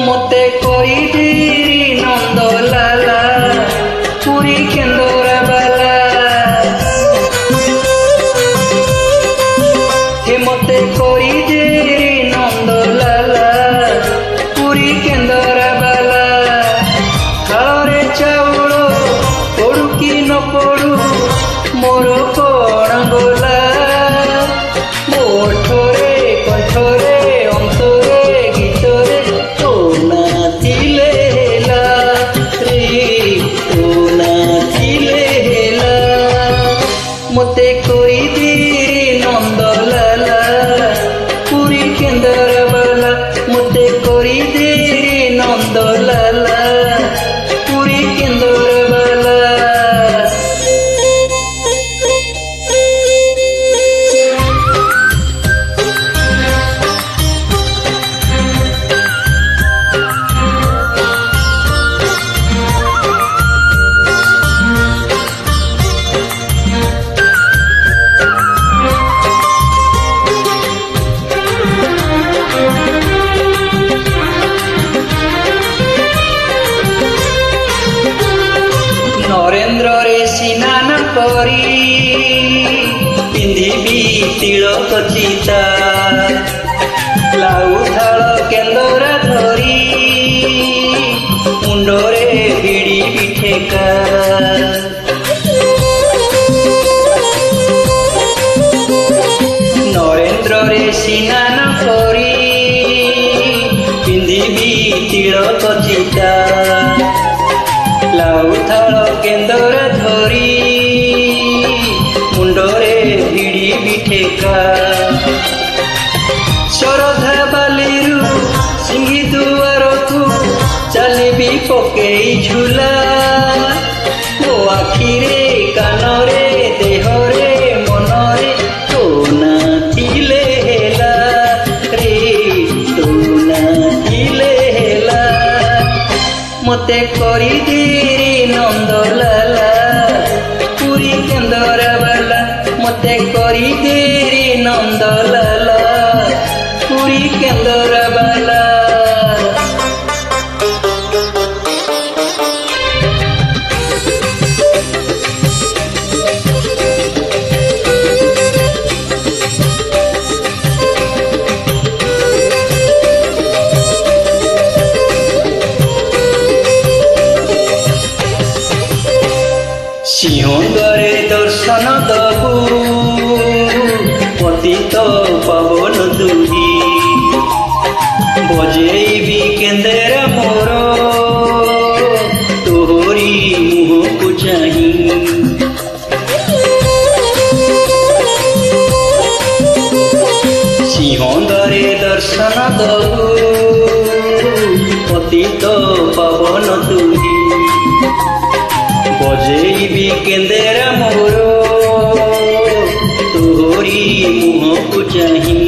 মতে করিদিরি নন্দলালা পুরী কেন্দরা বালা হে মতে করিদিরি নন্দলালা পুরী কেন্দরা বালা থাଳରେ ଚାଉଳ ପଡୁ କି ନ ପଡୁ ମୋର କଣ ଗଲା ମୋ ଓଠରେ କଣ୍ଠରେ ଅନ୍ତରେ ଗୀତରେ ତୋ ନାଚିଲେ ହେଲା ରେ ତୋ ନାଚିଲେ ହେଲା ମତେ କହିଦିରି ନନ୍ଦଲାଲା ପୁରୀ କେନ୍ଦରା ବାଲା ମତେ କହିଦିରି ନନ୍ଦଲାଲା পুরী কেন্দরা বালা ନରେନ୍ଦ୍ରରେ ସ୍ନାନ କରି ପିନ୍ଧିବି ତିଳକ ଚିତା ଲାଉ ଥାଳ କେନ୍ଦରା ଧରି ମୁଣ୍ଡରେ ଭିଡ଼ିବି ଠେକା ନରେନ୍ଦ୍ରରେ ସ୍ନାନ କରି ପିନ୍ଧିବି ତିଳକ ଚିତା ଲାଉ ଥାଳ କେନ୍ଦରା ଧରି ମୁଣ୍ଡରେ ଭିଡ଼ିବି ଠେକା ଶରଧା ବାଲିରୁ ସିଂହୀ ଦୁଆରକୁ ଚାଲିବି ପକେଇ ଝୁଲା ମୋ ଆଖିରେ କାନରେ ଦେହରେ ମନରେ ତୋ ନାଚିଲେ ହେଲା ରେ ତୋ ନାଚିଲେ ହେଲା ମତେ କରିଦିରି ନନ୍ଦଲାଲା ପୁରୀ କେନ୍ଦରା ବାଲା ମତେ କରିଦିରି ନନ୍ଦଲାଲା ପୁରୀ କେନ୍ଦରା ବାଲା ସିଂହଦ୍ୱାରେ ଦର୍ଶନ ଦବୁ ପତିତ ପାବନ ଦୁହି ବଜେଇବି କେନ୍ଦରା ମୋର ତୋହରି ମୁହଁକୁ ଚାହିଁ ସିଂହଦ୍ୱାରେ ଦର୍ଶନ ଦବୁ ପତିତ ପାବନ ଦୁହି ବଜେଇବି କେନ୍ଦରା ମୋର ତୋହରି ମୁହଁକୁ ଚାହିଁ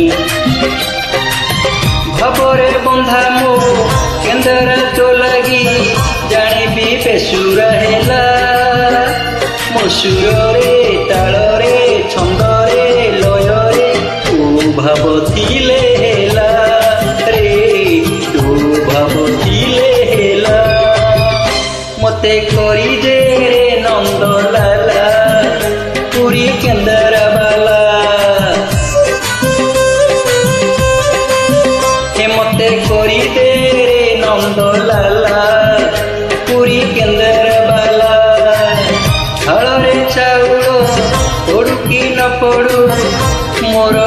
ଭାବରେ ବନ୍ଧା ମୋ କେନ୍ଦରା ତୋ ଲାଗି ଜାଣିବି ବେସୁରା ହେଲା ମୋ ସୁରରେ ତାଳରେ ଛନ୍ଦରେ ଲୟରେ ତୁ ଭାବଥିଲେ ହେଲା ରେ ତୁ ଭାବଥିଲେ ହେଲା ମତେ କରିଦେ ରେ ନନ୍ଦଲାଲା ପୁରୀ କେନ୍ଦରା ବାଲା ହେ ମତେ କରିଦେ ରେ ନନ୍ଦଲାଲା ପୁରୀ କେନ୍ଦରା ବାଲା ଥାଳରେ ଚାଉଳ ପଡୁ କି ନ ପଡୁ ମୋର